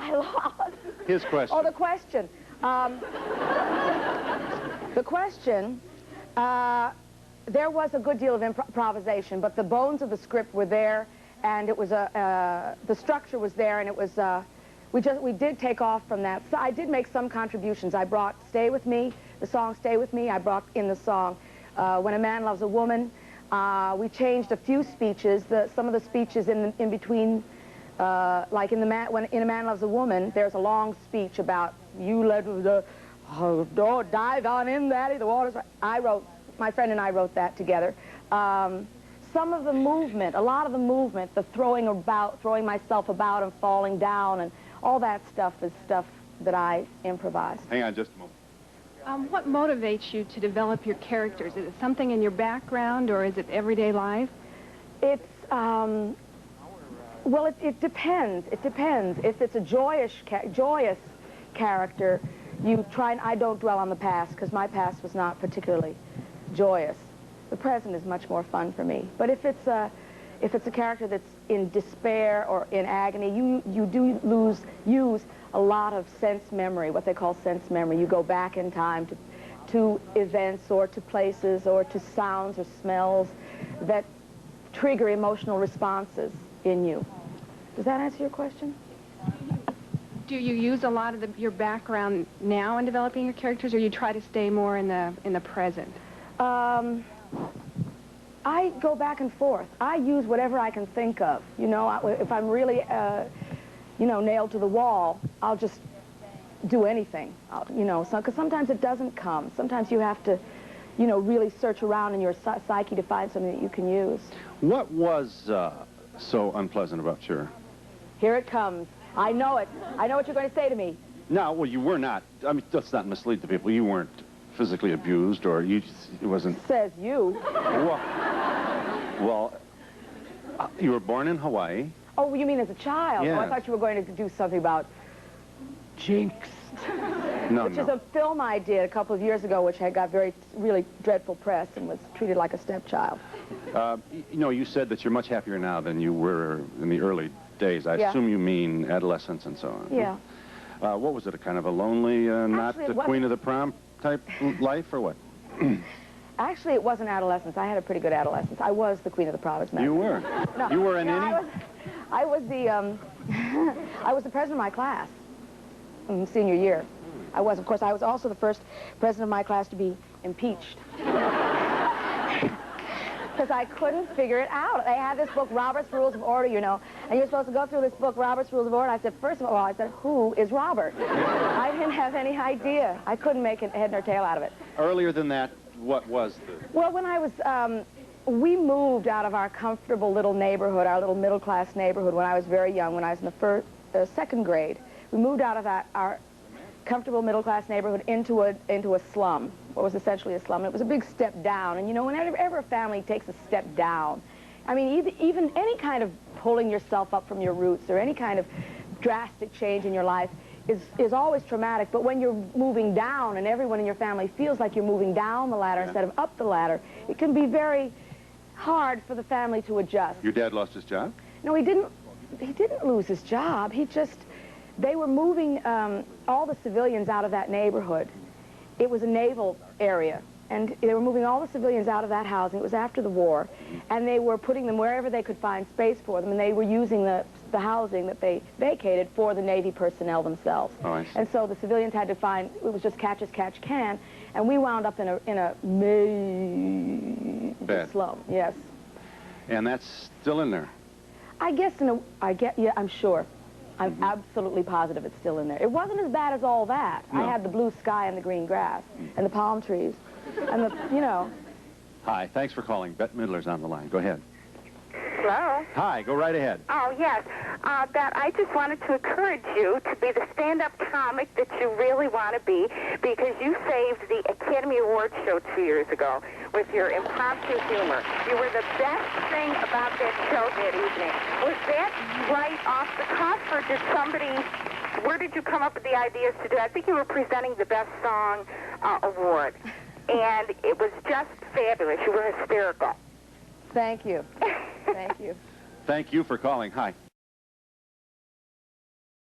I lost. His question. Oh, the question. The question, there was a good deal of improvisation, but the bones of the script were there, and it was the structure was there, and it was, we did take off from that. So I did make some contributions. I brought Stay With Me, the song Stay With Me, I brought in the song When a Man Loves a Woman. We changed a few speeches, some of the speeches in between, like when In a Man Loves a Woman, there's a long speech about you let the dive on in, Daddy, the water's right. My friend and I wrote that together. Some of the movement, a lot of the movement, the throwing myself about and falling down and all that stuff is stuff that I improvised. Hang on just a moment. What motivates you to develop your characters? Is it something in your background, or is it everyday life? It's, well, it depends. It depends. If it's a joyous character, you try, and I don't dwell on the past, because my past was not particularly joyous. The present is much more fun for me. But if it's a character that's in despair or in agony, you do use a lot of sense memory, what they call sense memory. You go back in time to events or to places or to sounds or smells that trigger emotional responses in you. Does that answer your question? Do you use a lot of your background now in developing your characters, or you try to stay more in the present? I go back and forth. I use whatever I can think of. You know, if I'm really, you know, nailed to the wall, I'll just do anything. You know, because sometimes it doesn't come. Sometimes you have to, you know, really search around in your psyche to find something that you can use. What was so unpleasant about your... Here it comes. I know it. I know what you're going to say to me. No, well, you were not. I mean, let's not mislead the people. You weren't physically abused, or it wasn't... Says you. Well, you were born in Hawaii. Oh, you mean as a child? Yes. Oh, I thought you were going to do something about Jinx. Which is a film I did a couple of years ago, which had got really dreadful press and was treated like a stepchild. You know, you said that you're much happier now than you were in the early days. I assume you mean adolescence and so on. Yeah. What was it, a kind of a lonely, not the queen of the prom type life, or what? Actually, it wasn't adolescence. I had a pretty good adolescence. I was the queen of the prom, as a matter You of were? fact. No, You were an innie? I was the, I was the president of my class in senior year. I was, of course, I was also the first president of my class to be impeached. Because I couldn't figure it out. They had this book, Robert's Rules of Order, you know, and you're supposed to go through this book, Robert's Rules of Order. I said, first of all, I said, who is Robert? I didn't have any idea. I couldn't make a head nor tail out of it. Earlier than that, what was the... Well, when I was, we moved out of our comfortable little neighborhood, our little middle-class neighborhood, when I was very young, when I was in the second grade. We moved out of our comfortable middle-class neighborhood into a slum, what was essentially a slum. It was a big step down, and you know, whenever a family takes a step down, I mean, even any kind of pulling yourself up from your roots or any kind of drastic change in your life is always traumatic. But when you're moving down and everyone in your family feels like you're moving down the ladder instead of up the ladder, it can be very hard for the family to adjust. Your dad lost his job? No, he didn't lose his job. They were moving all the civilians out of that neighborhood. It was a naval area, and they were moving all the civilians out of that housing. It was after the war, and they were putting them wherever they could find space for them, and they were using the housing that they vacated for the Navy personnel themselves. Oh, I see. And so the civilians had to find, it was just catch as catch can, and we wound up in a Bad slum. Yes. And that's still in there? I guess yeah, I'm sure. I'm absolutely positive it's still in there. It wasn't as bad as all that. No. I had the blue sky and the green grass and the palm trees and the, you know. Hi, thanks for calling. Bette Midler's on the line. Go ahead. Hello? Hi, go right ahead. Oh, yes. That I just wanted to encourage you to be the stand-up comic that you really want to be, because you saved the Academy Awards show 2 years ago with your impromptu humor. You were the best thing about that show that evening. Was that right off the cuff, or did somebody... Where did you come up with the ideas to do it? I think you were presenting the Best Song Award, and it was just fabulous. You were hysterical. Thank you. Thank you. Thank you for calling. Hi.